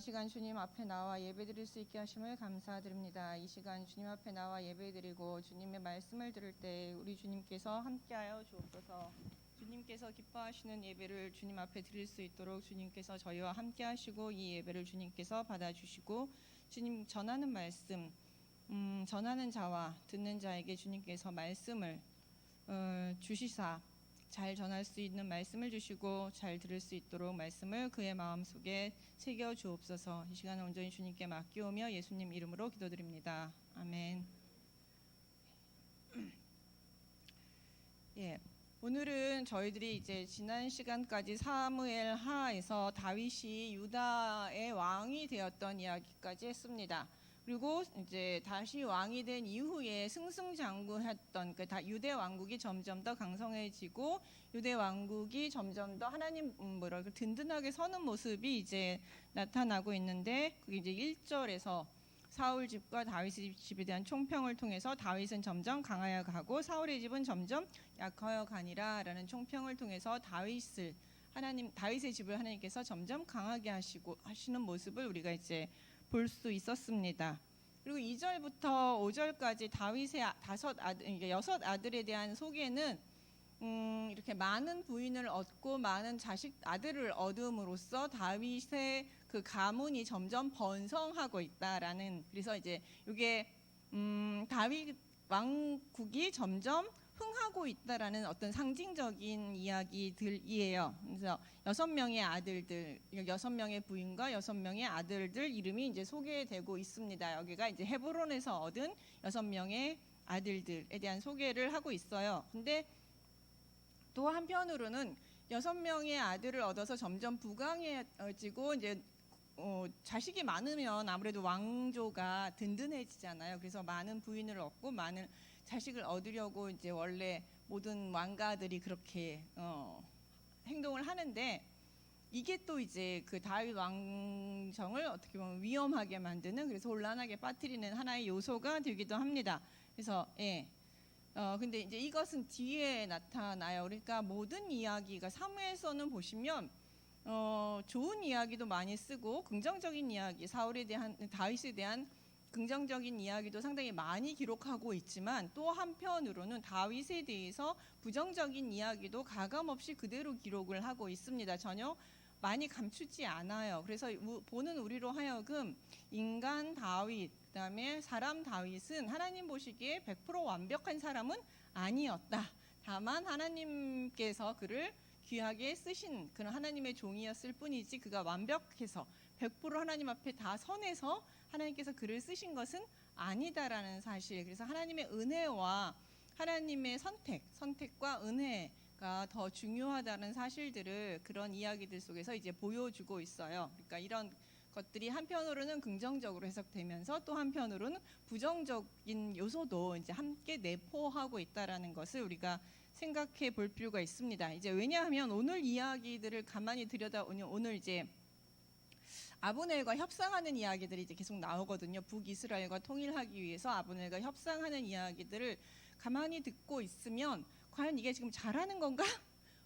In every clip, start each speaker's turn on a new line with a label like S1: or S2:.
S1: 시간 주님 앞에 나와 예배드릴 수 있게 하심을 감사드립니다. 이 시간 주님 앞에 나와 예배드리고 주님의 말씀을 들을 때 우리 주님께서 함께하여 주옵소서. 주님께서 기뻐하시는 예배를 주님 앞에 드릴 수 있도록 주님께서 저희와 함께하시고 이 예배를 주님께서 받아주시고 주님 전하는 말씀, 전하는 자와 듣는 자에게 주님께서 말씀을 주시사 잘 전할 수 있는 말씀을 주시고 잘 들을 수 있도록 말씀을 그의 마음속에 새겨 주옵소서. 이 시간을 온전히 주님께 맡기오며 예수님 이름으로 기도드립니다. 아멘. 예, 오늘은 저희들이 이제 지난 시간까지 사무엘 하에서 다윗이 유다의 왕이 되었던 이야기까지 했습니다. 그리고 이제 다시 왕이 된 이후에 승승장구했던 그 유대 왕국이 점점 더 강성해지고 유대 왕국이 점점 더 하나님 든든하게 서는 모습이 이제 나타나고 있는데 그게 이제 1절에서 사울 집과 다윗의 집에 대한 총평을 통해서 다윗은 점점 강하여 가고 사울의 집은 점점 약하여 가니라라는 총평을 통해서 다윗의 집을 하나님께서 점점 강하게 하시는 모습을 우리가 이제 볼 수 있었습니다. 그리고 2절부터 5절까지 다윗의 6 아들에 대한 소개는 이렇게 많은 부인을 얻고 많은 아들을 얻음으로써 다윗의 그 가문이 점점 번성하고 있다라는, 그래서 이제 이게 다윗 왕국이 점점 흥하고 있다라는 어떤 상징적인 이야기들이에요. 그래서 6명의 아들들, 6명의 부인과 6명의 아들들 이름이 이제 소개되고 있습니다. 여기가 이제 헤브론에서 얻은 6명의 아들들에 대한 소개를 하고 있어요. 근데 또 한편으로는 6명의 아들을 얻어서 점점 부강해지고 이제 자식이 많으면 아무래도 왕조가 든든해지잖아요. 그래서 많은 부인을 얻고 많은 자식을 얻으려고 이제 원래 모든 왕가들이 그렇게 행동을 하는데 이게 또 이제 그 다윗 왕정을 어떻게 보면 위험하게 만드는, 그래서 혼란하게 빠뜨리는 하나의 요소가 되기도 합니다. 그래서 근데 이제 이것은 뒤에 나타나요. 그러니까 모든 이야기가 사무엘서는 보시면 좋은 이야기도 많이 쓰고 긍정적인 이야기, 다윗에 대한 긍정적인 이야기도 상당히 많이 기록하고 있지만 또 한편으로는 다윗에 대해서 부정적인 이야기도 가감없이 그대로 기록을 하고 있습니다. 전혀 많이 감추지 않아요. 그래서 보는 우리로 하여금 인간 다윗, 그다음에 사람 다윗은 하나님 보시기에 100% 완벽한 사람은 아니었다. 다만 하나님께서 그를 귀하게 쓰신 그런 하나님의 종이었을 뿐이지 그가 완벽해서 100% 하나님 앞에 다 선해서 하나님께서 그를 쓰신 것은 아니다라는 사실. 그래서 하나님의 은혜와 하나님의 선택과 은혜가 더 중요하다는 사실들을 그런 이야기들 속에서 이제 보여주고 있어요. 그러니까 이런 것들이 한편으로는 긍정적으로 해석되면서 또 한편으로는 부정적인 요소도 이제 함께 내포하고 있다라는 것을 우리가 생각해 볼 필요가 있습니다. 이제 왜냐하면 오늘 이야기들을 가만히 들여다보면 오늘 이제 아브넬과 협상하는 이야기들이 이제 계속 나오거든요. 북이스라엘과 통일하기 위해서 아브넬과 협상하는 이야기들을 가만히 듣고 있으면 과연 이게 지금 잘하는 건가?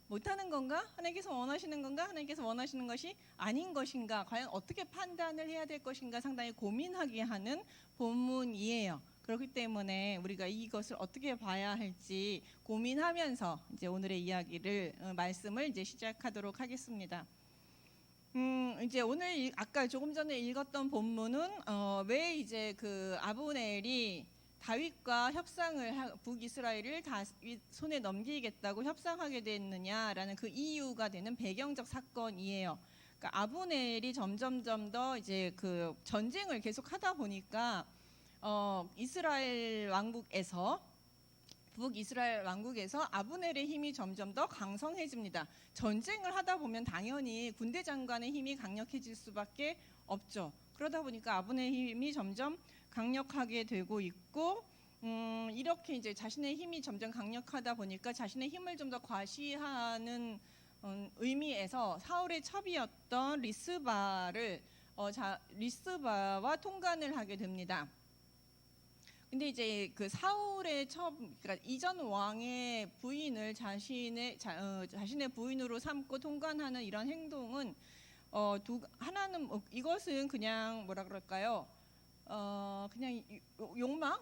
S1: 못하는 건가? 하나님께서 원하시는 건가? 하나님께서 원하시는 것이 아닌 것인가? 과연 어떻게 판단을 해야 될 것인가? 상당히 고민하게 하는 본문이에요. 그렇기 때문에 우리가 이것을 어떻게 봐야 할지 고민하면서 이제 오늘의 말씀을 이제 시작하도록 하겠습니다. 이제 오늘 아까 조금 전에 읽었던 본문은 왜 이제 그 아브넬이 다윗과 협상을 북이스라엘을 다윗 손에 넘기겠다고 협상하게 됐느냐라는 그 이유가 되는 배경적 사건이에요. 그러니까 아브넬이 점점점 더 이제 그 전쟁을 계속 하다 보니까 북이스라엘 왕국에서 아브넬의 힘이 점점 더 강성해집니다. 전쟁을 하다 보면 당연히 군대 장관의 힘이 강력해질 수밖에 없죠. 그러다 보니까 아브넬의 힘이 점점 강력하게 되고 있고 이렇게 이제 자신의 힘이 점점 강력하다 보니까 자신의 힘을 좀 더 과시하는 의미에서 사울의 첩이었던 리스바와 통관을 하게 됩니다. 근데 이제 그 사울의 그러니까 이전 왕의 부인을 자신의 부인으로 삼고 통관하는 이런 행동은 하나는 이것은 그냥 뭐라 그럴까요? 그냥 욕망,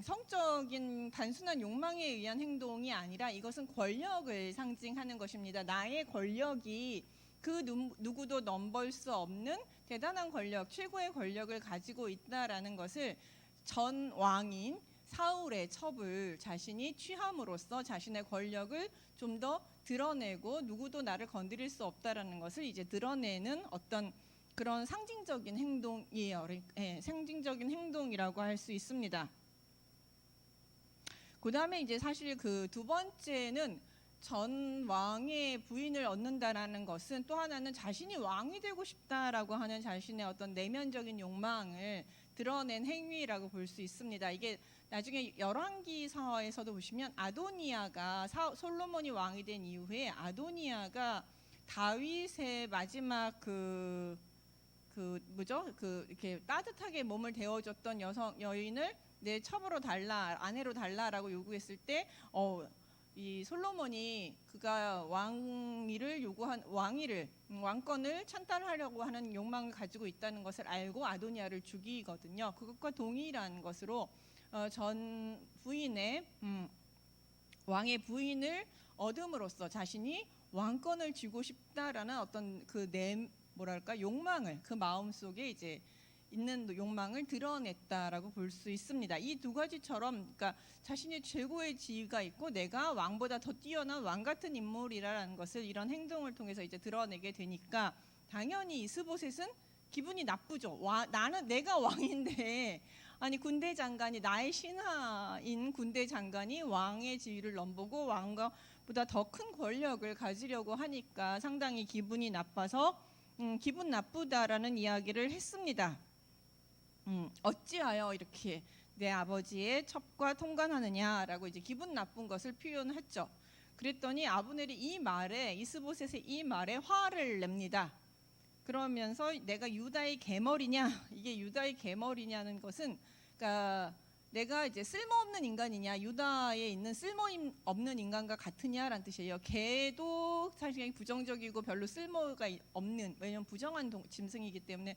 S1: 성적인 단순한 욕망에 의한 행동이 아니라 이것은 권력을 상징하는 것입니다. 나의 권력이 그 누구도 넘볼 수 없는 대단한 권력, 최고의 권력을 가지고 있다라는 것을 전 왕인 사울의 첩을 자신이 취함으로써 자신의 권력을 좀 더 드러내고 누구도 나를 건드릴 수 없다라는 것을 이제 드러내는 어떤 그런 상징적인 행동이에요. 상징적인 행동이라고 할 수 있습니다. 그 다음에 이제 사실 그 두 번째는 전 왕의 부인을 얻는다라는 것은 또 하나는 자신이 왕이 되고 싶다라고 하는 자신의 어떤 내면적인 욕망을 드러낸 행위라고 볼 수 있습니다. 이게 나중에 열왕기서에서도 보시면 아도니아가 솔로몬이 왕이 된 이후에 아도니아가 다윗의 마지막 이렇게 따뜻하게 몸을 데워줬던 여인을 내 첩으로 달라, 아내로 달라라고 요구했을 때, 이 솔로몬이 그가 왕권을 찬탈하려고 하는 욕망을 가지고 있다는 것을 알고 아도니아를 죽이거든요. 그것과 동일한 것으로 전 부인의 왕의 부인을 얻음으로써 자신이 왕권을 쥐고 싶다라는 어떤 욕망을, 그 마음 속에 이제 있는 욕망을 드러냈다라고 볼 수 있습니다. 이 두 가지처럼, 그러니까 자신의 최고의 지위가 있고 내가 왕보다 더 뛰어난 왕 같은 인물이라는 것을 이런 행동을 통해서 이제 드러내게 되니까 당연히 이스보셋은 기분이 나쁘죠. 내가 왕인데, 아니 군대 장관이, 나의 신하인 군대 장관이 왕의 지위를 넘보고 왕보다 더 큰 권력을 가지려고 하니까 상당히 기분이 나빠서 기분 나쁘다라는 이야기를 했습니다. 어찌하여 이렇게 내 아버지의 첩과 통관하느냐라고 이제 기분 나쁜 것을 표현했죠. 그랬더니 아브넬이 이스보셋의 이 말에 화를 냅니다. 그러면서 내가 유다의 계머리냐, 이게 유다의 계머리냐는 것은, 그러니까 내가 이제 쓸모없는 인간이냐, 유다에 있는 쓸모없는 인간과 같으냐라는 뜻이에요. 개도 사실 부정적이고 별로 쓸모가 없는, 왜냐하면 부정한 짐승이기 때문에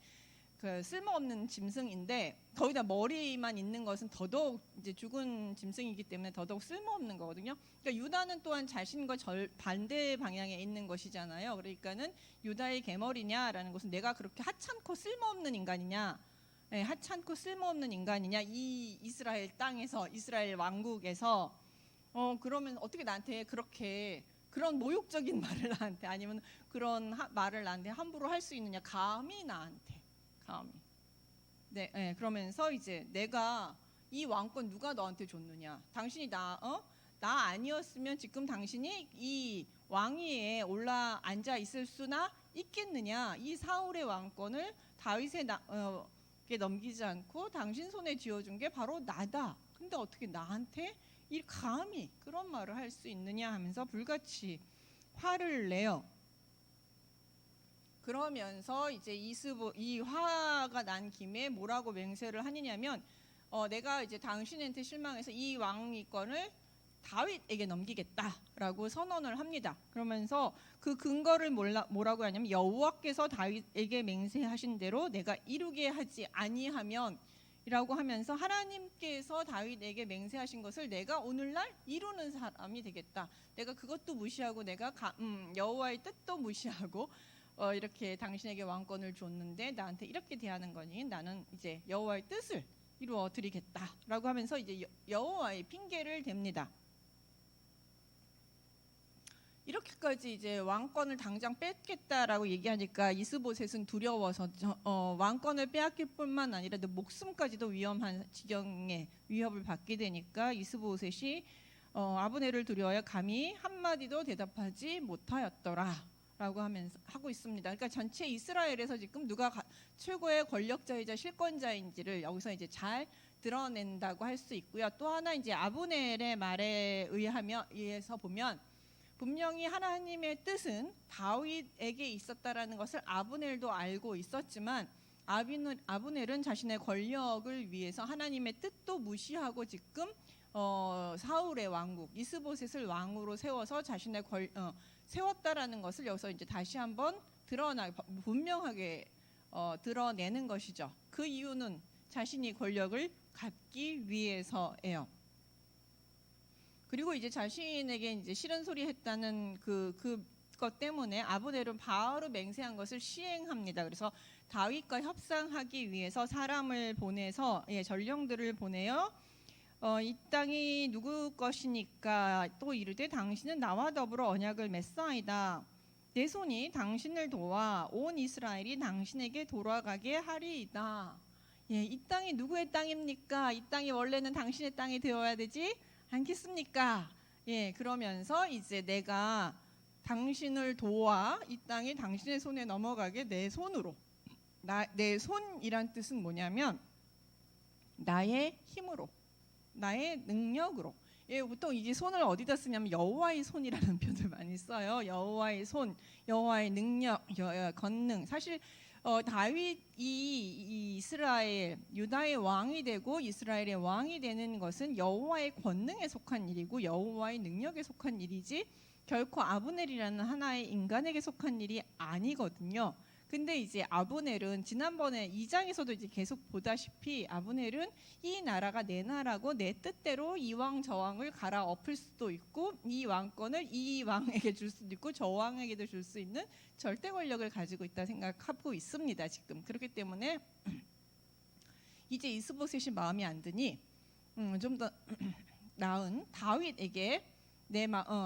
S1: 그 쓸모없는 짐승인데, 거기다 머리만 있는 것은 더더욱 이제 죽은 짐승이기 때문에 더더욱 쓸모없는 거거든요. 그러니까 유다는 또한 자신과 반대 방향에 있는 것이잖아요. 그러니까는 유다의 계머리냐라는 것은 내가 그렇게 하찮고 쓸모없는 인간이냐, 하찮고 쓸모없는 인간이냐, 이 이스라엘 땅에서, 이스라엘 왕국에서 그러면 어떻게 나한테 그런 모욕적인 말을 나한테, 아니면 그런 말을 나한테 함부로 할 수 있느냐, 감히 나한테. 그러면서 이제 내가 이 왕권 누가 너한테 줬느냐? 당신이 나 아니었으면 지금 당신이 이 왕위에 올라 앉아 있을 수나 있겠느냐? 이 사울의 왕권을 다윗에게 넘기지 않고 당신 손에 쥐어준 게 바로 나다. 근데 어떻게 나한테 이 감히 그런 말을 할 수 있느냐 하면서 불같이 화를 내요. 그러면서 이제 이 화가 난 김에 뭐라고 맹세를 하느냐면, 내가 이제 당신한테 실망해서 이 왕위권을 다윗에게 넘기겠다라고 선언을 합니다. 그러면서 그 근거를 뭐라고 하냐면, 여호와께서 다윗에게 맹세하신 대로 내가 이루게 하지 아니하면 이라고 하면서, 하나님께서 다윗에게 맹세하신 것을 내가 오늘날 이루는 사람이 되겠다. 내가 그것도 무시하고 내가 여호와의 뜻도 무시하고 이렇게 당신에게 왕권을 줬는데 나한테 이렇게 대하는 거니 나는 이제 여호와의 뜻을 이루어 드리겠다라고 하면서 이제 여호와의 핑계를 댑니다. 이렇게까지 이제 왕권을 당장 뺏겠다라고 얘기하니까 이스보셋은 두려워서 왕권을 빼앗길 뿐만 아니라 목숨까지도 위험한 지경의 위협을 받게 되니까 이스보셋이 아브넬을 두려워하여 감히 한마디도 대답하지 못하였더라 라고 하고 있습니다. 그러니까 전체 이스라엘에서 지금 누가 최고의 권력자이자 실권자인지를 여기서 이제 잘 드러낸다고 할 수 있고요. 또 하나 이제 아브넬의 말에 의해서 보면, 분명히 하나님의 뜻은 다윗에게 있었다라는 것을 아브넬도 알고 있었지만, 아브넬은 자신의 권력을 위해서 하나님의 뜻도 무시하고 지금 사울의 왕국, 이스보셋을 왕으로 세워서 자신의 세웠다라는 것을 여기서 이제 다시 한번 분명하게 드러내는 것이죠. 그 이유는 자신이 권력을 갖기 위해서예요. 그리고 이제 자신에게 이제 싫은 소리 했다는 그것 때문에 아브넬은 바로 맹세한 것을 시행합니다. 그래서 다윗과 협상하기 위해서 사람을 보내서 전령들을 보내어 이 땅이 누구 것이니까 또 이르되 당신은 나와 더불어 언약을 맺사이다. 내 손이 당신을 도와 온 이스라엘이 당신에게 돌아가게 하리이다. 이 땅이 누구의 땅입니까? 이 땅이 원래는 당신의 땅이 되어야 되지 않겠습니까? 그러면서 이제 내가 당신을 도와 이 땅이 당신의 손에 넘어가게 내 손으로. 내 손이란 뜻은 뭐냐면 나의 힘으로, 나의 능력으로. 보통 이제 손을 어디다 쓰냐면 여호와의 손이라는 표현을 많이 써요. 여호와의 손, 여호와의 능력, 권능. 사실 다윗이 이 이스라엘 유다의 왕이 되고 이스라엘의 왕이 되는 것은 여호와의 권능에 속한 일이고 여호와의 능력에 속한 일이지 결코 아브넬이라는 하나의 인간에게 속한 일이 아니거든요. 근데 이제 아브넬은 지난번에 2장에서도 이제 계속 보다시피 아브넬은 이 나라가 내 나라고 내 뜻대로 이 왕 저 왕을 갈아엎을 수도 있고 이 왕권을 이 왕에게 줄 수도 있고 저 왕에게도 줄 수 있는 절대 권력을 가지고 있다 생각하고 있습니다. 지금 그렇기 때문에 이제 이스보셋이 마음이 안 드니 좀 더 나은 다윗에게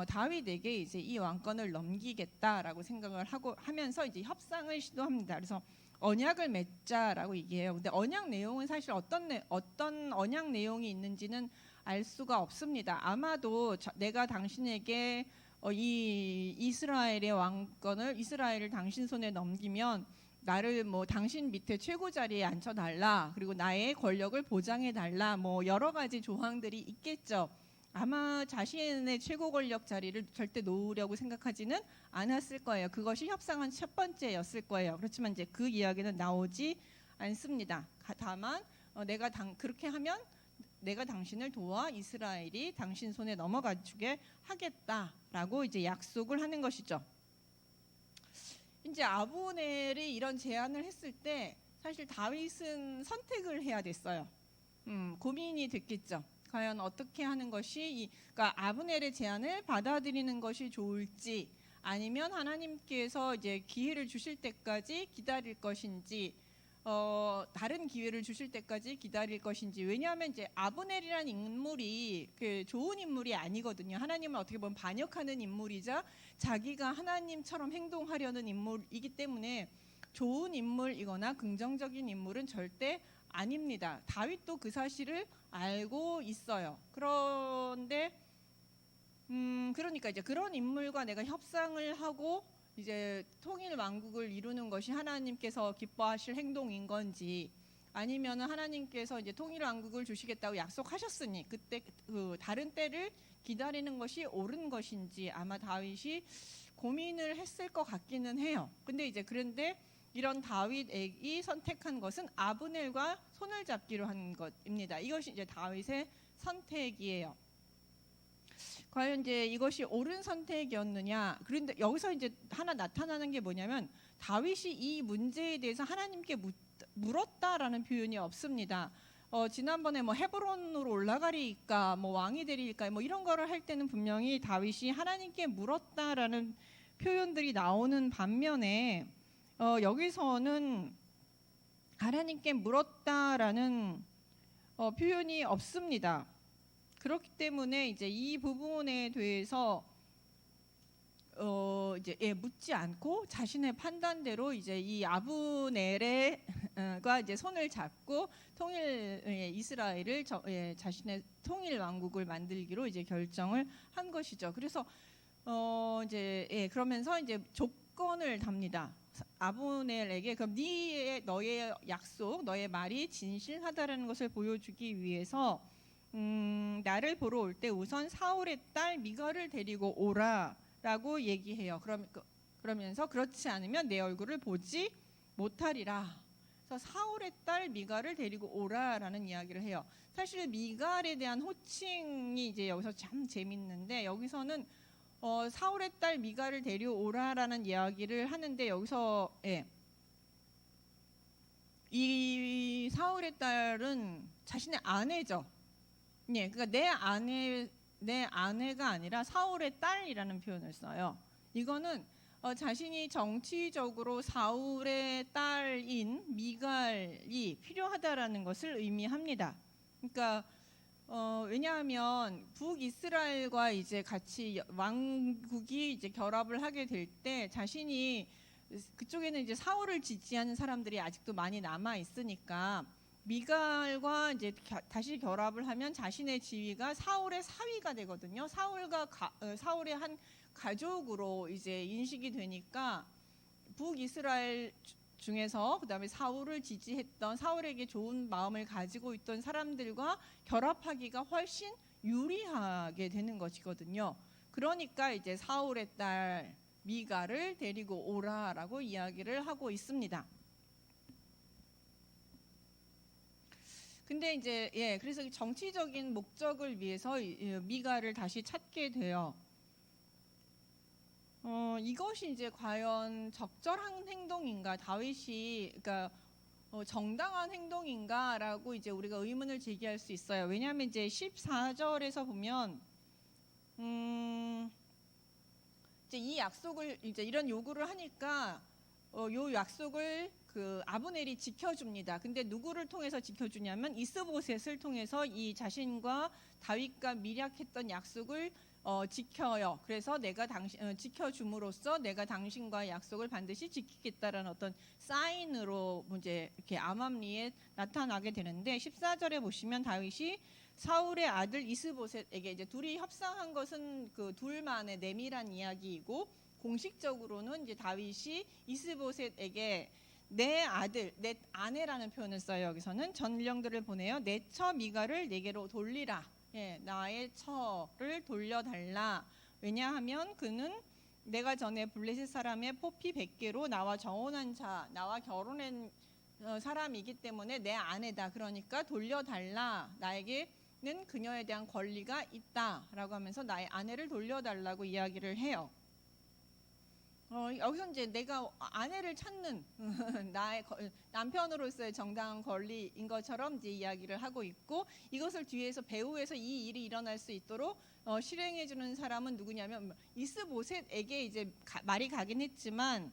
S1: 다윗에게 이제 이 왕권을 넘기겠다라고 생각을 하면서 이제 협상을 시도합니다. 그래서 언약을 맺자라고 얘기해요. 근데 언약 내용은 사실 어떤 언약 내용이 있는지는 알 수가 없습니다. 아마도 내가 당신에게 이 이스라엘의 왕권을 이스라엘을 당신 손에 넘기면 나를 뭐 당신 밑에 최고 자리에 앉혀달라. 그리고 나의 권력을 보장해달라. 뭐 여러 가지 조항들이 있겠죠. 아마 자신의 최고 권력 자리를 절대 놓으려고 생각하지는 않았을 거예요. 그것이 협상한 첫 번째였을 거예요. 그렇지만 이제 그 이야기는 나오지 않습니다. 다만 내가 그렇게 하면 내가 당신을 도와 이스라엘이 당신 손에 넘어가 주게 하겠다라고 이제 약속을 하는 것이죠. 이제 아브넬이 이런 제안을 했을 때 사실 다윗은 선택을 해야 됐어요. 고민이 됐겠죠. 과연 어떻게 하는 것이 그러니까 아브넬의 제안을 받아들이는 것이 좋을지 아니면 하나님께서 이제 기회를 주실 때까지 기다릴 것인지 다른 기회를 주실 때까지 기다릴 것인지. 왜냐하면 이제 아브넬이라는 인물이 좋은 인물이 아니거든요. 하나님을 어떻게 보면 반역하는 인물이자 자기가 하나님처럼 행동하려는 인물이기 때문에 좋은 인물이거나 긍정적인 인물은 절대 아닙니다. 다윗도 그 사실을 알고 있어요. 그런데 그러니까 이제 그런 인물과 내가 협상을 하고 이제 통일 왕국을 이루는 것이 하나님께서 기뻐하실 행동인 건지 아니면 하나님께서 이제 통일 왕국을 주시겠다고 약속하셨으니 그때 다른 때를 기다리는 것이 옳은 것인지 아마 다윗이 고민을 했을 것 같기는 해요. 그런데 이런 다윗이 선택한 것은 아브넬과 손을 잡기로 한 것입니다. 이것이 이제 다윗의 선택이에요. 과연 이제 이것이 옳은 선택이었느냐? 그런데 여기서 이제 하나 나타나는 게 뭐냐면 다윗이 이 문제에 대해서 하나님께 물었다라는 표현이 없습니다. 지난번에 뭐 헤브론으로 올라가리까, 뭐 왕이 되리까, 뭐 이런 거를 할 때는 분명히 다윗이 하나님께 물었다라는 표현들이 나오는 반면에 여기서는 하나님께 물었다라는 표현이 없습니다. 그렇기 때문에 이제 이 부분에 대해서 이제 묻지 않고 자신의 판단대로 이제 이 아브넬과 이제 손을 잡고 이스라엘을 자신의 통일 왕국을 만들기로 이제 결정을 한 것이죠. 그래서 그러면서 이제 조건을 답니다. 아브넬에게 그럼 너의 약속, 너의 말이 진실하다라는 것을 보여주기 위해서 나를 보러 올 때 우선 사울의 딸 미갈을 데리고 오라라고 얘기해요. 그러면서 그렇지 않으면 내 얼굴을 보지 못하리라. 그래서 사울의 딸 미갈을 데리고 오라라는 이야기를 해요. 사실 미갈에 대한 호칭이 이제 여기서 참 재밌는데 여기서는 사울의 딸 미가를 데려오라라는 이야기를 하는데 여기서 이 사울의 딸은 자신의 아내죠. 그러니까 내 아내가 아니라 사울의 딸이라는 표현을 써요. 이거는 자신이 정치적으로 사울의 딸인 미갈이 필요하다라는 것을 의미합니다. 그러니까 왜냐하면 북이스라엘과 이제 같이 왕국이 이제 결합을 하게 될 때 자신이 그쪽에는 이제 사울을 지지하는 사람들이 아직도 많이 남아 있으니까 미갈과 이제 다시 결합을 하면 자신의 지위가 사울의 사위가 되거든요. 사울의 한 가족으로 이제 인식이 되니까 북이스라엘 중에서 그다음에 사울을 지지했던 사울에게 좋은 마음을 가지고 있던 사람들과 결합하기가 훨씬 유리하게 되는 것이거든요. 그러니까 이제 사울의 딸 미갈을 데리고 오라라고 이야기를 하고 있습니다. 근데 이제 그래서 정치적인 목적을 위해서 미갈을 다시 찾게 돼요. 이것이 이제 과연 적절한 행동인가, 다윗이 그러니까 정당한 행동인가라고 이제 우리가 의문을 제기할 수 있어요. 왜냐하면 이제 14절에서 보면 이제 이 약속을 이제 이런 요구를 하니까 요 약속을 그 아브넬이 지켜줍니다. 근데 누구를 통해서 지켜주냐면 이스보셋을 통해서 이 자신과 다윗과 밀약했던 약속을 지켜요. 그래서 내가 지켜줌으로써 내가 당신과의 약속을 반드시 지키겠다라는 어떤 사인으로 이제 이렇게 암암리에 나타나게 되는데 14절에 보시면 다윗이 사울의 아들 이스보셋에게 이제 둘이 협상한 것은 그 둘만의 내밀한 이야기이고 공식적으로는 이제 다윗이 이스보셋에게 내 아들, 내 아내라는 표현을 써요. 여기서는 전령들을 보내요. 내 처 미갈을 내게로 돌리라. 나의 처를 돌려달라. 왜냐하면 그는 내가 전에 블레셋 사람의 포피 100개로 나와 정혼한 자, 나와 결혼한 사람이기 때문에 내 아내다. 그러니까 돌려달라. 나에게는 그녀에 대한 권리가 있다라고 하면서 나의 아내를 돌려달라고 이야기를 해요. 여기서 이제 내가 아내를 찾는 나의 남편으로서의 정당한 권리인 것처럼 이제 이야기를 하고 있고 이것을 뒤에서 배후에서 이 일이 일어날 수 있도록 실행해 주는 사람은 누구냐면 이스보셋에게 이제 말이 가긴 했지만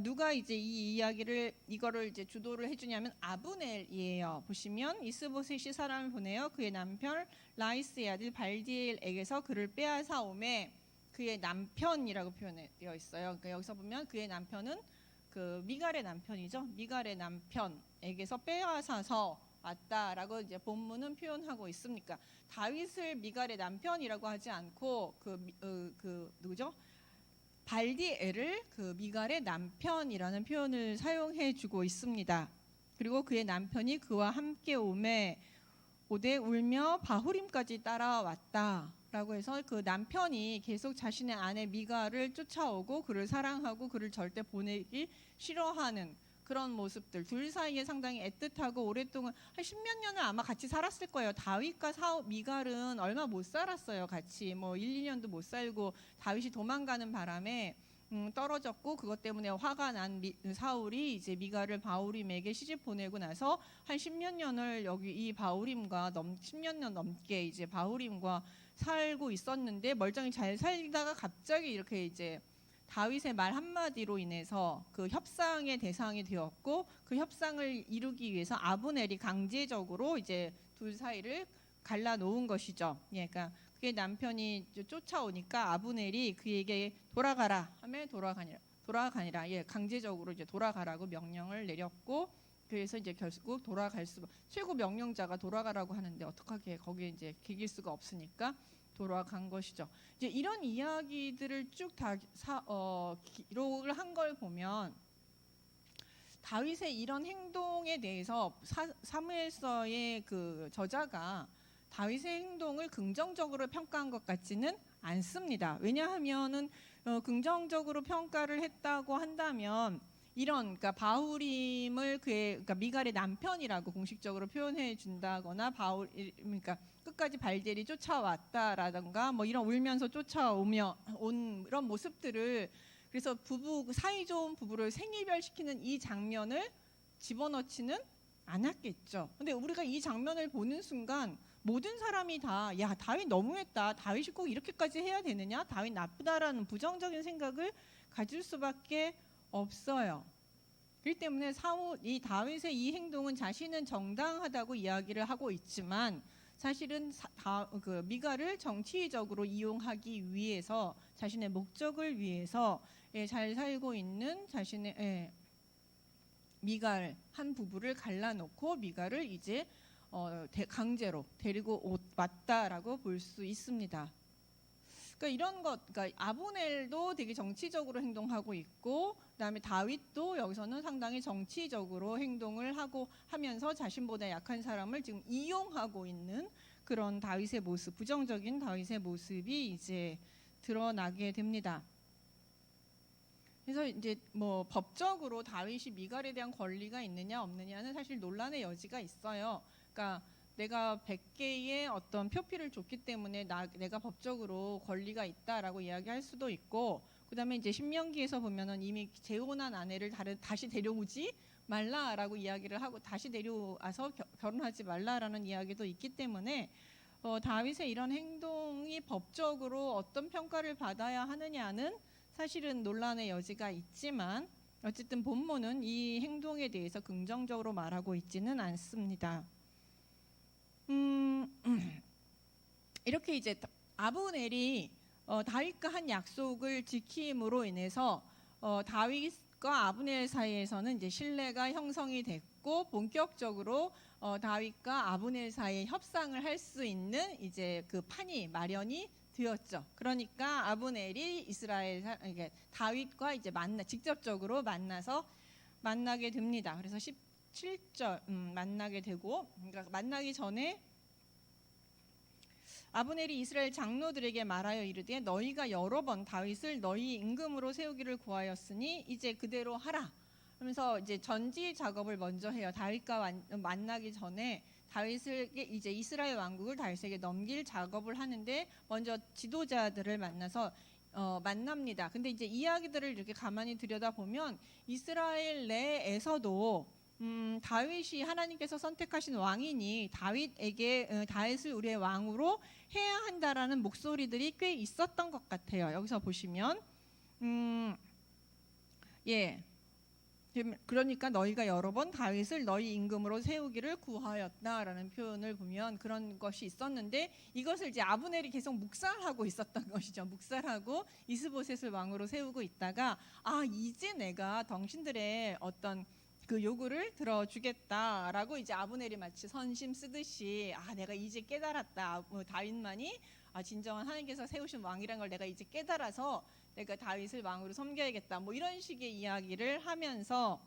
S1: 누가 이제 이 이야기를 이거를 이제 주도를 해주냐면 아브넬이에요. 보시면 이스보셋이 사람을 보내요. 그의 남편 라이스의 아들 발디엘에게서 그를 빼앗아 오매 그의 남편이라고 표현되어 있어요. 그러니까 여기서 보면 그의 남편은 그 미갈의 남편이죠. 미갈의 남편에게서 빼앗아서 왔다라고 이제 본문은 표현하고 있습니까? 다윗을 미갈의 남편이라고 하지 않고 그 누구죠? 발디엘을 그 미갈의 남편이라는 표현을 사용해주고 있습니다. 그리고 그의 남편이 그와 함께 오되 울며 바후림까지 따라왔다. 라고 해서 그 남편이 계속 자신의 아내 미갈을 쫓아오고 그를 사랑하고 그를 절대 보내기 싫어하는 그런 모습들, 둘 사이에 상당히 애틋하고 오랫동안 한 10몇 년을 아마 같이 살았을 거예요. 다윗과 미갈은 얼마 못 살았어요. 같이 뭐 1, 2년도 못 살고 다윗이 도망가는 바람에 떨어졌고 그것 때문에 화가 난 사울이 이제 미갈을 바후림에게 시집 보내고 나서 한 10몇 년을 여기 이 바후림과 10몇 년 넘게 이제 바후림과 살고 있었는데 멀쩡히 잘 살다가 갑자기 이렇게 이제 다윗의 말 한마디로 인해서 그 협상의 대상이 되었고 그 협상을 이루기 위해서 아브넬이 강제적으로 이제 둘 사이를 갈라놓은 것이죠. 그러니까 그의 남편이 쫓아오니까 아브넬이 그에게 돌아가라 하면 돌아가니라. 강제적으로 이제 돌아가라고 명령을 내렸고 그래서 이제 결국 돌아갈 최고 명령자가 돌아가라고 하는데 어떡하게 거기에 이제 개길 수가 없으니까 돌아간 것이죠. 이제 이런 이야기들을 쭉 다 기록을 한 걸 보면 다윗의 이런 행동에 대해서 사무엘서의 그 저자가 다윗의 행동을 긍정적으로 평가한 것 같지는 않습니다. 왜냐하면은 긍정적으로 평가를 했다고 한다면 이런 그러니까 바후림을 그러니까 미갈의 남편이라고 공식적으로 표현해 준다거나 그러니까 끝까지 발델이 쫓아왔다라던가 뭐 이런 울면서 쫓아오며 온 이런 모습들을 그래서 사이 좋은 부부를 생이별시키는 이 장면을 집어넣지는 않았겠죠. 근데 우리가 이 장면을 보는 순간 모든 사람이 다 야 다윗 너무했다. 다윗이 꼭 이렇게까지 해야 되느냐? 다윗 나쁘다라는 부정적인 생각을 가질 수밖에 없어요. 그렇기 때문에 이 다윗의 이 행동은 자신은 정당하다고 이야기를 하고 있지만 사실은 미갈을 정치적으로 이용하기 위해서 자신의 목적을 위해서 잘 살고 있는 자신의 미갈 한 부부를 갈라놓고 미갈을 이제 강제로 데리고 왔다라고 볼 수 있습니다. 그러니까 이런 그러니까 아브넬도 되게 정치적으로 행동하고 있고, 그다음에 다윗도 여기서는 상당히 정치적으로 행동을 하면서 자신보다 약한 사람을 지금 이용하고 있는 그런 다윗의 모습, 부정적인 다윗의 모습이 이제 드러나게 됩니다. 그래서 이제 뭐 법적으로 다윗이 미갈에 대한 권리가 있느냐 없느냐는 사실 논란의 여지가 있어요. 그러니까 내가 100개의 어떤 표피를 줬기 때문에 내가 법적으로 권리가 있다라고 이야기할 수도 있고, 그다음에 이제 신명기에서 보면은 이미 재혼한 아내를 다시 데려오지 말라라고 이야기를 하고 다시 데려와서 결혼하지 말라라는 이야기도 있기 때문에 다윗의 이런 행동이 법적으로 어떤 평가를 받아야 하느냐는 사실은 논란의 여지가 있지만 어쨌든 본문은 이 행동에 대해서 긍정적으로 말하고 있지는 않습니다. 이렇게 이제 아브넬이 다윗과 한 약속을 지킴으로 인해서 다윗과 아브넬 사이에서는 이제 신뢰가 형성이 됐고 본격적으로 다윗과 아브넬 사이에 협상을 할 수 있는 이제 그 판이 마련이 되었죠. 그러니까 아브넬이 다윗과 이제 직접적으로 만나게 됩니다. 그래서 17절 만나게 되고, 그러니까 만나기 전에 아브넬이 이스라엘 장로들에게 말하여 이르되 너희가 여러 번 다윗을 너희 임금으로 세우기를 구하였으니 이제 그대로 하라 하면서 이제 전지 작업을 먼저 해요. 다윗과 만나기 전에 다윗에게 이제 이스라엘 왕국을 다윗에게 넘길 작업을 하는데 먼저 지도자들을 만나서 만납니다. 근데 이제 이야기들을 이렇게 가만히 들여다보면 이스라엘 내에서도 다윗이 하나님께서 선택하신 왕이니 다윗을 우리의 왕으로 해야 한다라는 목소리들이 꽤 있었던 것 같아요. 여기서 보시면 그러니까 너희가 여러 번 다윗을 너희 임금으로 세우기를 구하였다라는 표현을 보면 그런 것이 있었는데, 이것을 이제 아브넬이 계속 묵살하고 있었던 것이죠. 묵살하고 이스보셋을 왕으로 세우고 있다가 이제 내가 당신들의 어떤 그 요구를 들어주겠다라고 이제 아브넬이 마치 선심 쓰듯이 내가 이제 깨달았다. 다윗만이 진정한 하나님께서 세우신 왕이란 걸 내가 이제 깨달아서 내가 다윗을 왕으로 섬겨야겠다. 뭐 이런 식의 이야기를 하면서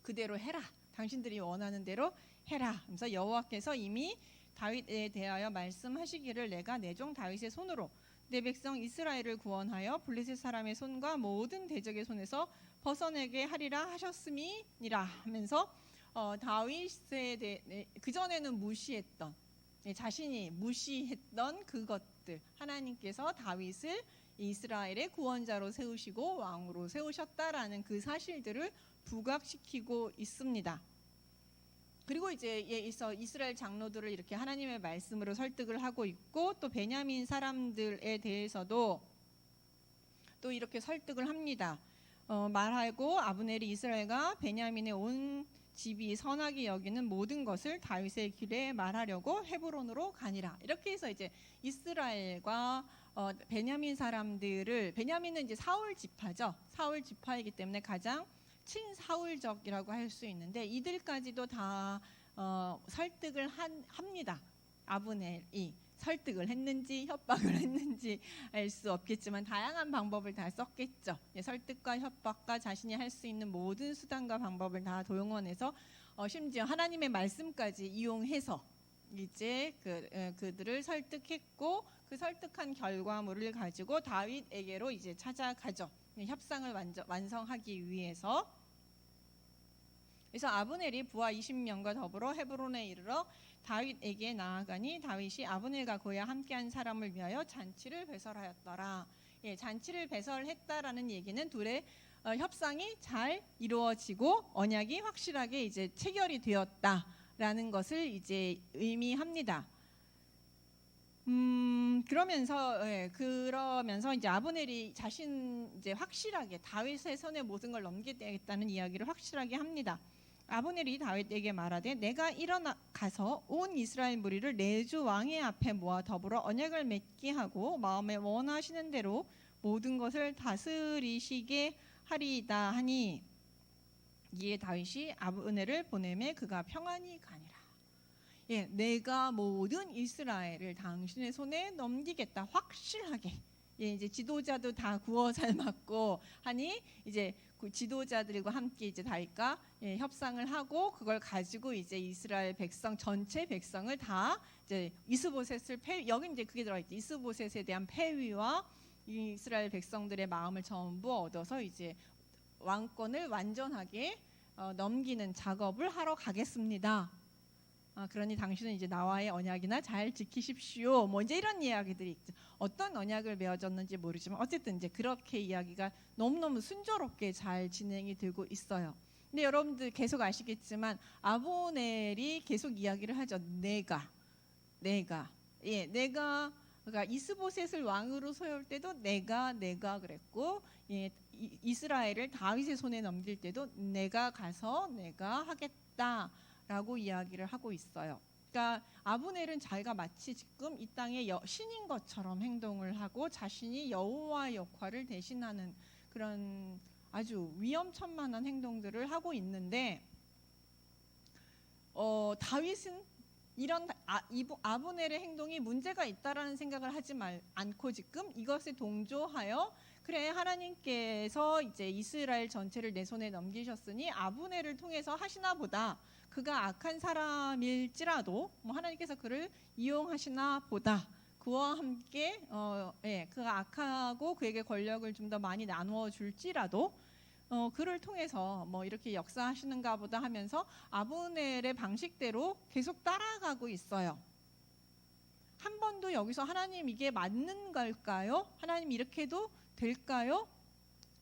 S1: 그대로 해라. 당신들이 원하는 대로 해라. 하면서 여호와께서 이미 다윗에 대하여 말씀하시기를 내가 내 종 다윗의 손으로 내 백성 이스라엘을 구원하여 블레셋 사람의 손과 모든 대적의 손에서 벗어내게 하리라 하셨음이니라 하면서 다윗에 대해 그전에는 무시했던, 자신이 무시했던 그것들, 하나님께서 다윗을 이스라엘의 구원자로 세우시고 왕으로 세우셨다라는 그 사실들을 부각시키고 있습니다. 그리고 이제 이스라엘 장로들을 이렇게 하나님의 말씀으로 설득을 하고 있고, 또 베냐민 사람들에 대해서도 또 이렇게 설득을 합니다. 말하고 아브넬이 이스라엘과 베냐민의 온 집이 선하게 여기는 모든 것을 다윗의 길에 말하려고 헤브론으로 가니라. 이렇게 해서 이제 이스라엘과 베냐민 사람들을, 베냐민은 이제 사울 지파죠. 사울 지파이기 때문에 가장 친사울적이라고 할 수 있는데 이들까지도 다 설득을 합니다. 아브넬이 설득을 했는지 협박을 했는지 알 수 없겠지만 다양한 방법을 다 썼겠죠. 설득과 협박과 자신이 할 수 있는 모든 수단과 방법을 다 동원해서 심지어 하나님의 말씀까지 이용해서 이제 그들을 설득했고, 그 설득한 결과물을 가지고 다윗에게로 이제 찾아가죠. 협상을 완성하기 위해서. 그래서 아브넬이 부하 20명과 더불어 헤브론에 이르러 다윗에게 나아가니 다윗이 아브넬과 그와 함께한 사람을 위하여 잔치를 배설하였더라. 예, 잔치를 배설했다라는 얘기는 둘의 협상이 잘 이루어지고 언약이 확실하게 이제 체결이 되었다라는 것을 이제 의미합니다. 그러면서 이제 아브넬이 자신 이제 확실하게 다윗의 손에 모든 걸 넘기겠다는 이야기를 확실하게 합니다. 아브넬이 다윗에게 말하되 내가 일어나 가서 온 이스라엘 무리를 내 주 왕의 앞에 모아 더불어 언약을 맺게 하고 마음에 원하시는 대로 모든 것을 다스리시게 하리이다 하니 이에 다윗이 아브넬을 보내매 그가 평안히 가니라. 예, 내가 모든 이스라엘을 당신의 손에 넘기겠다. 확실하게. 예, 이제 지도자도 다 구워 삶았고 하니 이제 그 지도자들과 함께 이제 다윗과 협상을 하고 그걸 가지고 이제 이스라엘 백성 전체 백성을 다 이제 이스보셋을 여기 이제 그게 들어있죠. 이스보셋에 대한 패위와 이스라엘 백성들의 마음을 전부 얻어서 이제 왕권을 완전하게 넘기는 작업을 하러 가겠습니다. 그러니 당신은 이제 나와의 언약이나 잘 지키십시오. 뭐 이제 이런 이야기들이 있죠. 어떤 언약을 맺어졌는지 모르지만 어쨌든 이제 그렇게 이야기가 너무너무 순조롭게 잘 진행이 되고 있어요. 근데 여러분들 계속 아시겠지만 아브넬이 계속 이야기를 하죠. 내가 그러니까 이스보셋을 왕으로 세울 때도 내가 그랬고 이스라엘을 다윗의 손에 넘길 때도 내가 가서 내가 하겠다. 라고 이야기를 하고 있어요. 그러니까 아브넬은 자기가 마치 지금 이 땅의 신인 것처럼 행동을 하고 자신이 여호와의 역할을 대신하는 그런 아주 위험천만한 행동들을 하고 있는데 다윗은 이런 아브넬의 행동이 문제가 있다라는 생각을 하지 않고 지금 이것에 동조하여 그래 하나님께서 이제 이스라엘 전체를 내 손에 넘기셨으니 아브넬을 통해서 하시나 보다. 그가 악한 사람일지라도 뭐 하나님께서 그를 이용하시나 보다. 그와 함께 그가 악하고 그에게 권력을 좀 더 많이 나누어 줄지라도 그를 통해서 뭐 이렇게 역사하시는가 보다 하면서 아브넬의 방식대로 계속 따라가고 있어요. 한 번도 여기서 하나님 이게 맞는 걸까요? 하나님 이렇게 해도 될까요?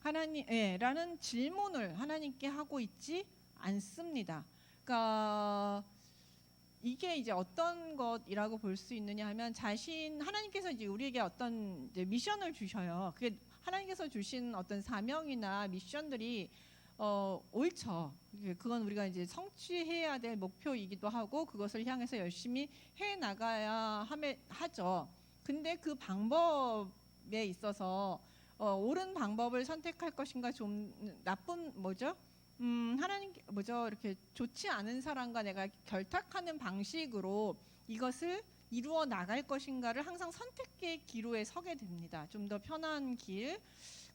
S1: 하나님 라는 질문을 하나님께 하고 있지 않습니다. 그러니까 이게 이제 어떤 것이라고 볼 수 있느냐 하면 하나님께서 이제 우리에게 어떤 이제 미션을 주셔요. 그게 하나님께서 주신 어떤 사명이나 미션들이 옳죠. 그건 우리가 이제 성취해야 될 목표이기도 하고 그것을 향해서 열심히 해 나가야 하죠. 근데 그 방법에 있어서 옳은 방법을 선택할 것인가 좀 나쁜 하나님 이렇게 좋지 않은 사람과 내가 결탁하는 방식으로 이것을 이루어 나갈 것인가를 항상 선택의 기로에 서게 됩니다. 좀 더 편한 길,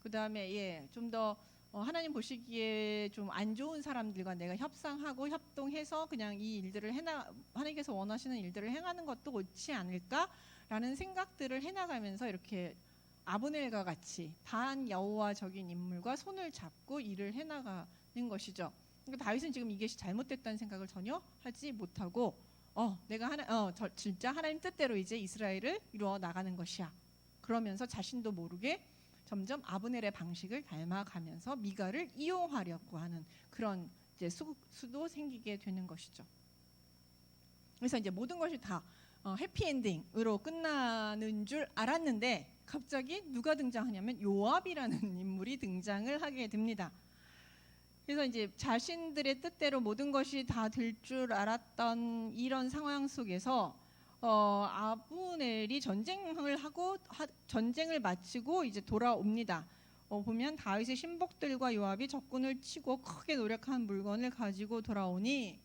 S1: 그 다음에 좀 더 하나님 보시기에 좀 안 좋은 사람들과 내가 협상하고 협동해서 그냥 이 일들을 하나님께서 원하시는 일들을 행하는 것도 옳지 않을까라는 생각들을 해나가면서 이렇게 아브넬과 같이 반여호와적인 인물과 손을 잡고 일을 해나가는 것이죠. 그러니까 다윗은 지금 이게 잘못됐다는 생각을 전혀 하지 못하고 내가 진짜 하나님 뜻대로 이제 이스라엘을 이루어 나가는 것이야. 그러면서 자신도 모르게 점점 아브넬의 방식을 닮아가면서 미가를 이용하려고 하는 그런 이제 수도 생기게 되는 것이죠. 그래서 이제 모든 것이 다 해피엔딩으로 끝나는 줄 알았는데 갑자기 누가 등장하냐면 요압이라는 인물이 등장을 하게 됩니다. 그래서 이제 자신들의 뜻대로 모든 것이 다 될 줄 알았던 이런 상황 속에서 아브넬이 전쟁을 마치고 이제 돌아옵니다. 보면 다윗의 신복들과 요압이 적군을 치고 크게 노력한 물건을 가지고 돌아오니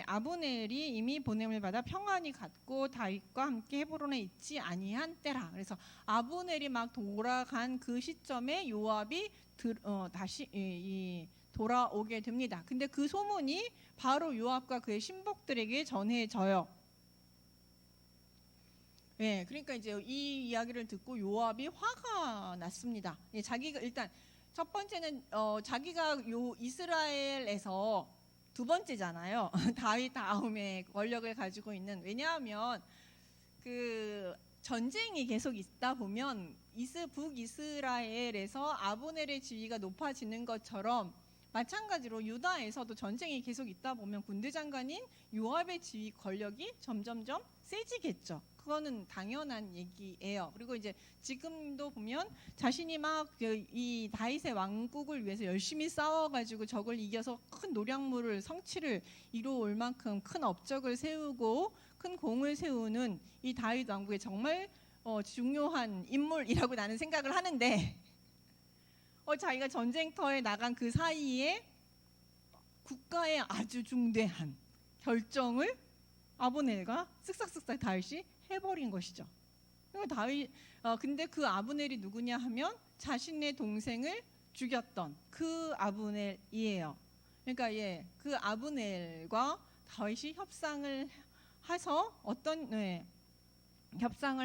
S1: 아브넬이 이미 보냄을 받아 평안히 갔고 다윗과 함께 헤브론에 있지 아니한 때라. 그래서 아브넬이 막 돌아간 그 시점에 요압이 다시 돌아오게 됩니다. 근데 그 소문이 바로 요압과 그의 신복들에게 전해져요. 그러니까 이제 이 이야기를 듣고 요압이 화가 났습니다. 자기가 일단 첫 번째는 자기가 요 이스라엘에서 두 번째잖아요. 다윗 다음에 권력을 가지고 있는. 왜냐하면 그 전쟁이 계속 있다 보면 북이스라엘에서 아브넬의 지위가 높아지는 것처럼 마찬가지로 유다에서도 전쟁이 계속 있다 보면 군대 장관인 요압의 지위 권력이 점점점 세지겠죠. 그거는 당연한 얘기예요. 그리고 이제 지금도 보면 자신이 막 이 다윗의 왕국을 위해서 열심히 싸워가지고 적을 이겨서 큰 노량물을 성취를 이루어올 만큼 큰 업적을 세우고 큰 공을 세우는 이 다윗 왕국의 정말 중요한 인물이라고 나는 생각을 하는데 자기가 전쟁터에 나간 그 사이에 국가의 아주 중대한 결정을 아브넬과 쓱싹쓱싹 다윗이 해버린 것이죠. 근데 그 아브넬이 누구냐 하면 자신의 동생을 죽였던 그 아브넬이에요. 그러니까 그 아브넬과 다윗이 협상을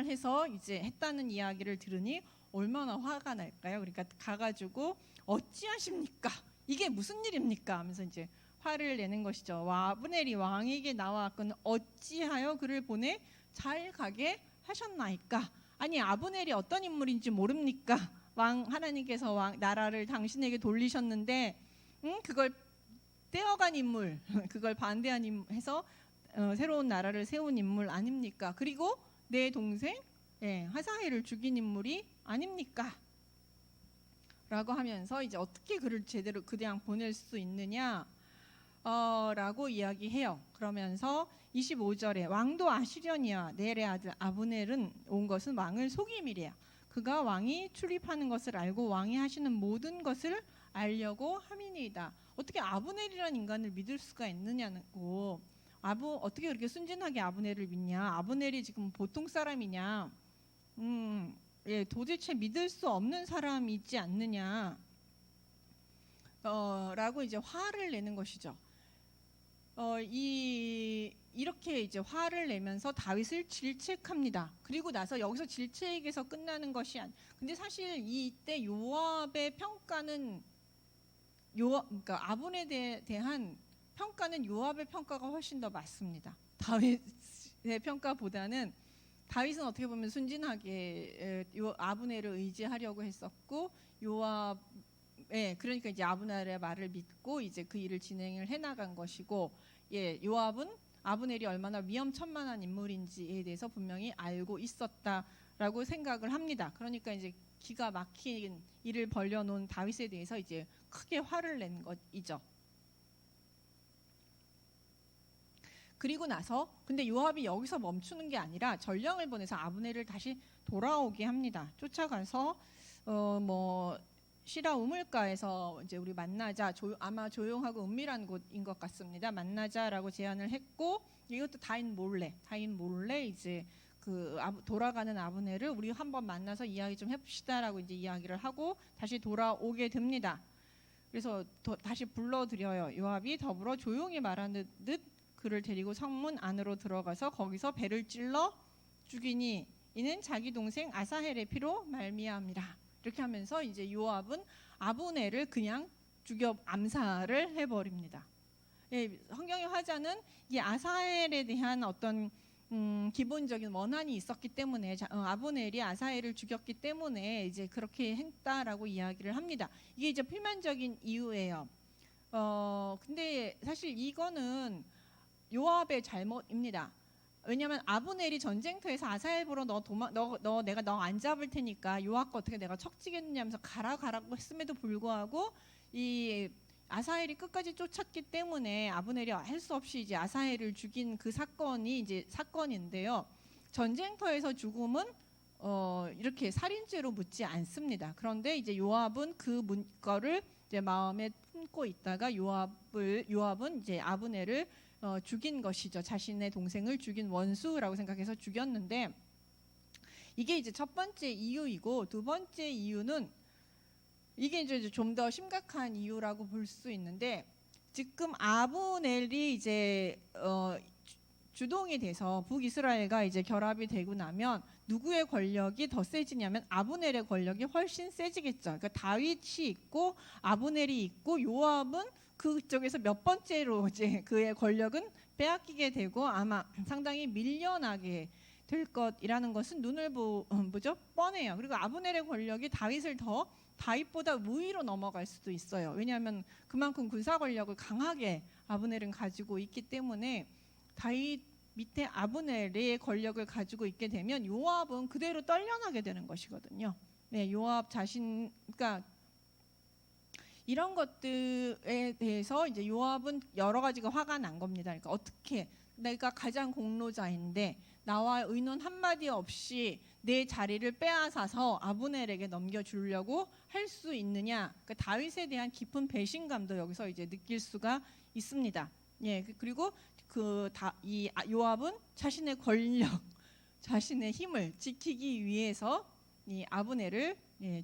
S1: 해서 이제 했다는 이야기를 들으니 얼마나 화가 날까요? 그러니까 가가지고 어찌하십니까? 이게 무슨 일입니까? 하면서 이제 화를 내는 것이죠. 아브넬이 왕에게 나와왔거늘 어찌하여 그를 보내 잘 가게 하셨나이까? 아니 아브넬이 어떤 인물인지 모릅니까? 하나님께서 나라를 당신에게 돌리셨는데 그걸 떼어간 인물, 그걸 반대한 인물 해서 새로운 나라를 세운 인물 아닙니까? 그리고 내 동생 하사엘을 죽인 인물이 아닙니까? 라고 하면서 이제 어떻게 그를 제대로 그냥 보낼 수 있느냐 라고 이야기해요. 그러면서 25절에 왕도 아시려니와 넬의 아들 아브넬은 온 것은 왕을 속임이래요. 그가 왕이 출입하는 것을 알고 왕이 하시는 모든 것을 알려고 함이니이다. 어떻게 아브넬이라는 인간을 믿을 수가 있느냐고. 어떻게 그렇게 순진하게 아브넬을 믿냐? 아브넬이 지금 보통 사람이냐? 도대체 믿을 수 없는 사람이지 않느냐? 라고 이제 화를 내는 것이죠. 이렇게 이제 화를 내면서 다윗을 질책합니다. 그리고 나서 여기서 질책에서 끝나는 것이 근데 사실 이때 요압의 평가는 그러니까 아브넬에 대한 평가는 요압의 평가가 훨씬 더 맞습니다. 다윗의 평가보다는 다윗은 어떻게 보면 순진하게 아브넬을 의지하려고 했었고 그러니까 이제 아브넬의 말을 믿고 이제 그 일을 진행을 해나간 것이고 요압은 아브넬이 얼마나 위험천만한 인물인지에 대해서 분명히 알고 있었다라고 생각을 합니다. 그러니까 이제 기가 막힌 일을 벌려놓은 다윗에 대해서 이제 크게 화를 낸 것이죠. 그리고 나서 근데 요압이 여기서 멈추는 게 아니라 전령을 보내서 아브넬을 다시 돌아오게 합니다. 쫓아가서 시라 우물가에서 이제 우리 만나자. 아마 조용하고 은밀한 곳인 것 같습니다. 만나자라고 제안을 했고 이것도 다인 몰래 이제 돌아가는 아브넬을 우리 한번 만나서 이야기 좀 해봅시다라고 이제 이야기를 하고 다시 돌아오게 됩니다. 그래서 다시 불러드려요. 요압이 더불어 조용히 말하는 듯 그를 데리고 성문 안으로 들어가서 거기서 배를 찔러 죽이니 이는 자기 동생 아사헬의 피로 말미암이라. 이렇게 하면서 이제 요압은 아브넬을 그냥 죽여 암살을 해버립니다. 성경의 화자는 이 아사헬에 대한 어떤 기본적인 원한이 있었기 때문에 아브넬이 아사헬을 죽였기 때문에 이제 그렇게 했다라고 이야기를 합니다. 이게 이제 필연적인 이유예요. 근데 사실 이거는 요압의 잘못입니다. 왜냐하면 아브넬이 전쟁터에서 아사헬 보러 내가 너 안 잡을 테니까 요압과 어떻게 내가 척지겠느냐 하면서 가라고 했음에도 불구하고 이 아사헬이 끝까지 쫓았기 때문에 아브넬이 할 수 없이 이제 아사헬을 죽인 그 사건이 이제 사건인데요. 전쟁터에서 죽음은 이렇게 살인죄로 묻지 않습니다. 그런데 이제 요압은 그 문거를 이제 마음에 품고 있다가 요압은 이제 아브넬을 죽인 것이죠. 자신의 동생을 죽인 원수라고 생각해서 죽였는데 이게 이제 첫 번째 이유이고 두 번째 이유는 이게 이제 좀 더 심각한 이유라고 볼 수 있는데 지금 아브넬이 이제 주동이 돼서 북이스라엘과 이제 결합이 되고 나면 누구의 권력이 더 세지냐면 아브넬의 권력이 훨씬 세지겠죠. 그러니까 다윗이 있고 아브넬이 있고 요압은 그쪽에서 몇 번째로 이제 그의 권력은 빼앗기게 되고 아마 상당히 밀려나게 될 것이라는 것은 눈을 보죠 뻔해요. 그리고 아브넬의 권력이 다윗보다 우위로 넘어갈 수도 있어요. 왜냐하면 그만큼 군사 권력을 강하게 아브넬은 가지고 있기 때문에 다윗 밑에 아브넬의 권력을 가지고 있게 되면 요압은 그대로 떨려나게 되는 것이거든요. 네, 요압 자신, 그러니까 이런 것들에 대해서 이제 요압은 여러 가지가 화가 난 겁니다. 그러니까 어떻게 내가 가장 공로자인데 나와 의논 한마디 없이 내 자리를 빼앗아서 아브넬에게 넘겨주려고 할 수 있느냐. 그러니까 다윗에 대한 깊은 배신감도 여기서 이제 느낄 수가 있습니다. 예, 그리고 이 요압은 자신의 권력, 자신의 힘을 지키기 위해서 이 아브넬을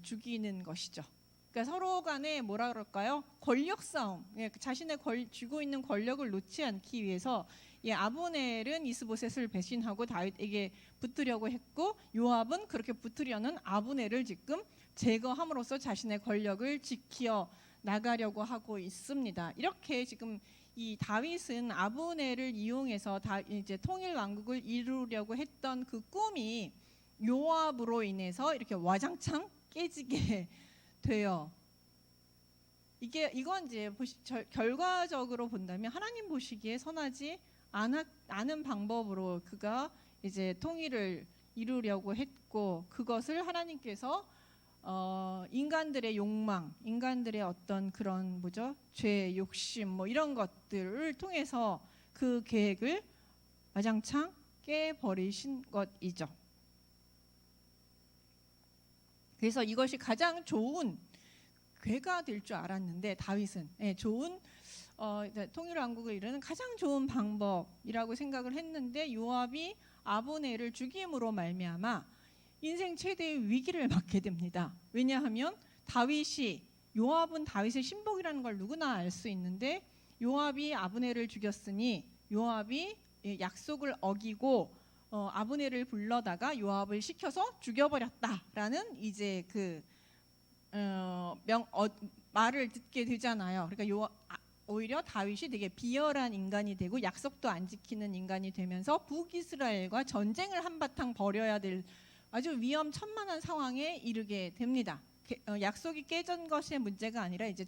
S1: 죽이는 것이죠. 그러니까 서로 간에 뭐라 그럴까요? 권력 싸움. 자신의 쥐고 있는 권력을 놓지 않기 위해서 아브넬은 이스보셋을 배신하고 다윗에게 붙으려고 했고 요압은 그렇게 붙으려는 아브넬을 지금 제거함으로써 자신의 권력을 지켜 나가려고 하고 있습니다. 이렇게 지금 이 다윗은 아브넬을 이용해서 이제 통일 왕국을 이루려고 했던 그 꿈이 요압으로 인해서 이렇게 와장창 깨지게 돼요. 이건 이제 결과적으로 본다면 하나님 보시기에 선하지 않은 방법으로 그가 이제 통일을 이루려고 했고 그것을 하나님께서 인간들의 욕망, 인간들의 어떤 그런 죄, 욕심 뭐 이런 것들을 통해서 그 계획을 와장창 깨버리신 것이죠. 그래서 이것이 가장 좋은 괴가 될 줄 알았는데 다윗은 좋은 통일왕국을 이루는 가장 좋은 방법이라고 생각을 했는데 요압이 아브넬을 죽임으로 말미암아 인생 최대의 위기를 맞게 됩니다. 왜냐하면 요압은 다윗의 신복이라는 걸 누구나 알 수 있는데 요압이 아브넬을 죽였으니 요압이 약속을 어기고 아브넬을 불러다가 요압을 시켜서 죽여버렸다라는 이제 말을 듣게 되잖아요. 그러니까 오히려 다윗이 되게 비열한 인간이 되고 약속도 안 지키는 인간이 되면서 북이스라엘과 전쟁을 한바탕 벌여야 될 아주 위험천만한 상황에 이르게 됩니다. 약속이 깨진 것의 문제가 아니라 이제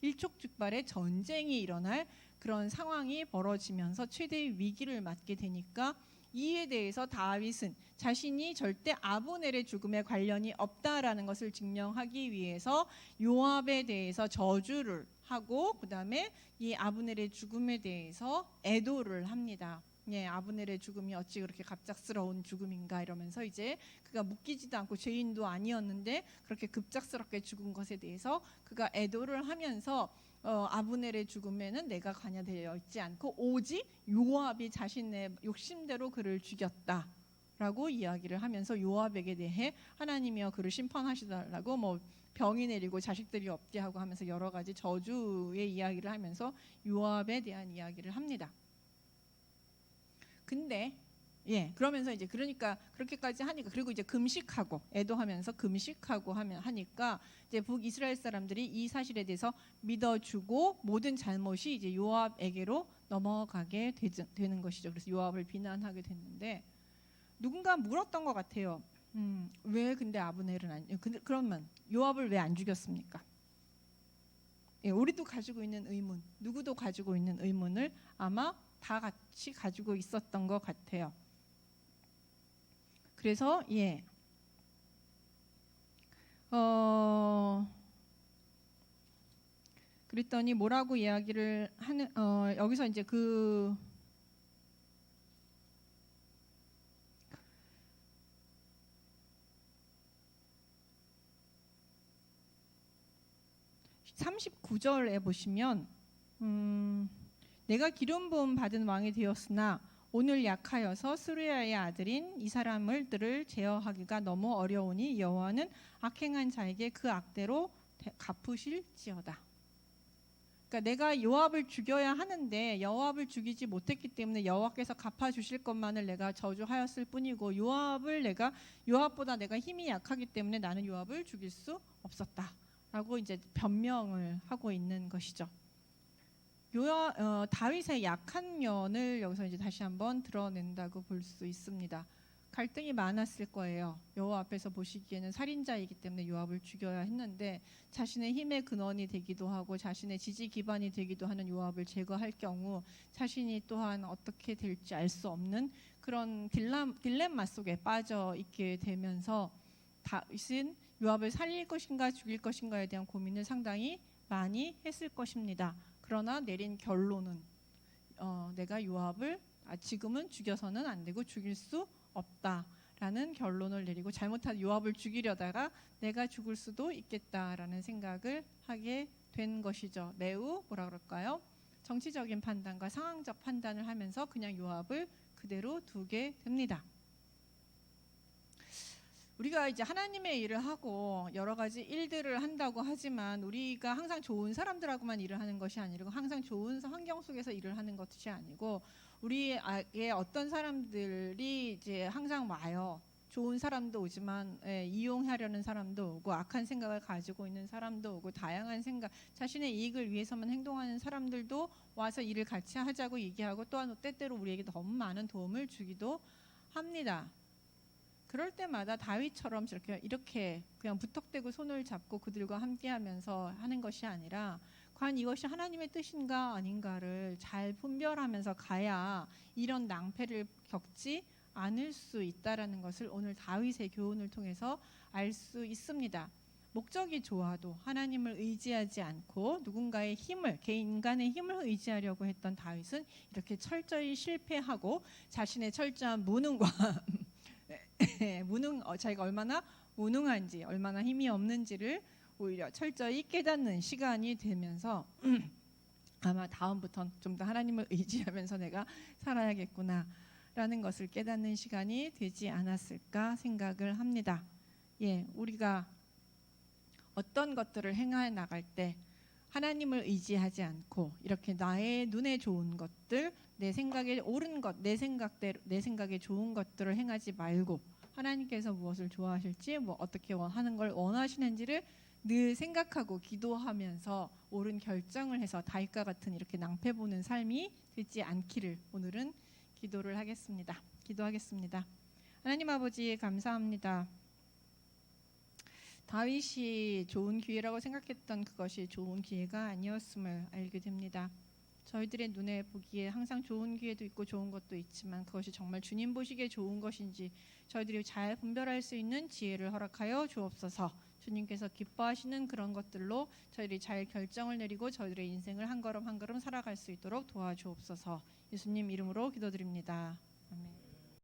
S1: 일촉즉발의 전쟁이 일어날 그런 상황이 벌어지면서 최대의 위기를 맞게 되니까 이에 대해서 다윗은 자신이 절대 아브넬의 죽음에 관련이 없다라는 것을 증명하기 위해서 요압에 대해서 저주를 하고 그다음에 이 아브넬의 죽음에 대해서 애도를 합니다. 아브넬의 죽음이 어찌 그렇게 갑작스러운 죽음인가 이러면서 이제 그가 묶이지도 않고 죄인도 아니었는데 그렇게 급작스럽게 죽은 것에 대해서 그가 애도를 하면서 아브넬의 죽음에는 내가 관여되어 있지 않고 오직 요압이 자신의 욕심대로 그를 죽였다라고 이야기를 하면서 요압에게 대해 하나님이여 그를 심판하시달라고 병이 내리고 자식들이 없게 하고 하면서 여러 가지 저주의 이야기를 하면서 요압에 대한 이야기를 합니다. 근데 그러면서 이제 그러니까 그렇게까지 하니까 그리고 이제 금식하고 애도하면서 금식하고 하니까 이제 북이스라엘 사람들이 이 사실에 대해서 믿어주고 모든 잘못이 이제 요압에게로 넘어가게 되는 것이죠. 그래서 요압을 비난하게 됐는데 누군가 물었던 것 같아요. 왜 근데 아브넬은 그러면 요압을 왜 안 죽였습니까? 우리도 가지고 있는 의문, 누구도 가지고 있는 의문을 아마 다 같이 가지고 있었던 것 같아요. 그래서 그랬더니 뭐라고 이야기를 하는 여기서 이제 39절에 보시면 내가 기름 부음 받은 왕이 되었으나 오늘 약하여서 스루야의 아들인 이 사람들을 제어하기가 너무 어려우니 여호와는 악행한 자에게 그 악대로 갚으실지어다. 그러니까 내가 요압을 죽여야 하는데 요압을 죽이지 못했기 때문에 여호와께서 갚아주실 것만을 내가 저주하였을 뿐이고 요압보다 내가 힘이 약하기 때문에 나는 요압을 죽일 수 없었다라고 이제 변명을 하고 있는 것이죠. 다윗의 약한 면을 여기서 이제 다시 한번 드러낸다고 볼 수 있습니다. 갈등이 많았을 거예요. 여호와 앞에서 보시기에는 살인자이기 때문에 요압을 죽여야 했는데 자신의 힘의 근원이 되기도 하고 자신의 지지 기반이 되기도 하는 요압을 제거할 경우 자신이 또한 어떻게 될지 알 수 없는 그런 딜레마 속에 빠져 있게 되면서 다윗은 요압을 살릴 것인가 죽일 것인가에 대한 고민을 상당히 많이 했을 것입니다. 그러나 내린 결론은 내가 요압을 지금은 죽여서는 안 되고 죽일 수 없다라는 결론을 내리고 잘못한 요압을 죽이려다가 내가 죽을 수도 있겠다라는 생각을 하게 된 것이죠. 매우 뭐라 그럴까요? 정치적인 판단과 상황적 판단을 하면서 그냥 요압을 그대로 두게 됩니다. 우리가 이제 하나님의 일을 하고 여러 가지 일들을 한다고 하지만 우리가 항상 좋은 사람들하고만 일을 하는 것이 아니고 항상 좋은 환경 속에서 일을 하는 것이 아니고 우리에게 어떤 사람들이 이제 항상 와요. 좋은 사람도 오지만 이용하려는 사람도 오고 악한 생각을 가지고 있는 사람도 오고 다양한 생각, 자신의 이익을 위해서만 행동하는 사람들도 와서 일을 같이 하자고 얘기하고 또한 때때로 우리에게 너무 많은 도움을 주기도 합니다. 그럴 때마다 다윗처럼 이렇게 그냥 무턱대고 손을 잡고 그들과 함께하면서 하는 것이 아니라 과연 이것이 하나님의 뜻인가 아닌가를 잘 분별하면서 가야 이런 낭패를 겪지 않을 수 있다라는 것을 오늘 다윗의 교훈을 통해서 알 수 있습니다. 목적이 좋아도 하나님을 의지하지 않고 누군가의 힘을, 인간의 힘을 의지하려고 했던 다윗은 이렇게 철저히 실패하고 자신의 철저한 무능과 자기가 얼마나 무능한지, 얼마나 힘이 없는지를 오히려 철저히 깨닫는 시간이 되면서 아마 다음부터는 좀 더 하나님을 의지하면서 내가 살아야겠구나라는 것을 깨닫는 시간이 되지 않았을까 생각을 합니다. 우리가 어떤 것들을 행해 나갈 때 하나님을 의지하지 않고 이렇게 나의 눈에 좋은 것들, 내 생각에 옳은 것, 내 생각에 좋은 것들을 행하지 말고 하나님께서 무엇을 좋아하실지, 어떻게 하는 걸 원하시는지를 늘 생각하고 기도하면서 옳은 결정을 해서 다윗과 같은 이렇게 낭패 보는 삶이 되지 않기를 오늘은 기도를 하겠습니다. 기도하겠습니다. 하나님 아버지 감사합니다. 다윗이 좋은 기회라고 생각했던 그것이 좋은 기회가 아니었음을 알게 됩니다. 저희들의 눈에 보기에 항상 좋은 기회도 있고 좋은 것도 있지만 그것이 정말 주님 보시기에 좋은 것인지 저희들이 잘 분별할 수 있는 지혜를 허락하여 주옵소서. 주님께서 기뻐하시는 그런 것들로 저희들이 잘 결정을 내리고 저희들의 인생을 한 걸음 한 걸음 살아갈 수 있도록 도와주옵소서. 예수님 이름으로 기도드립니다.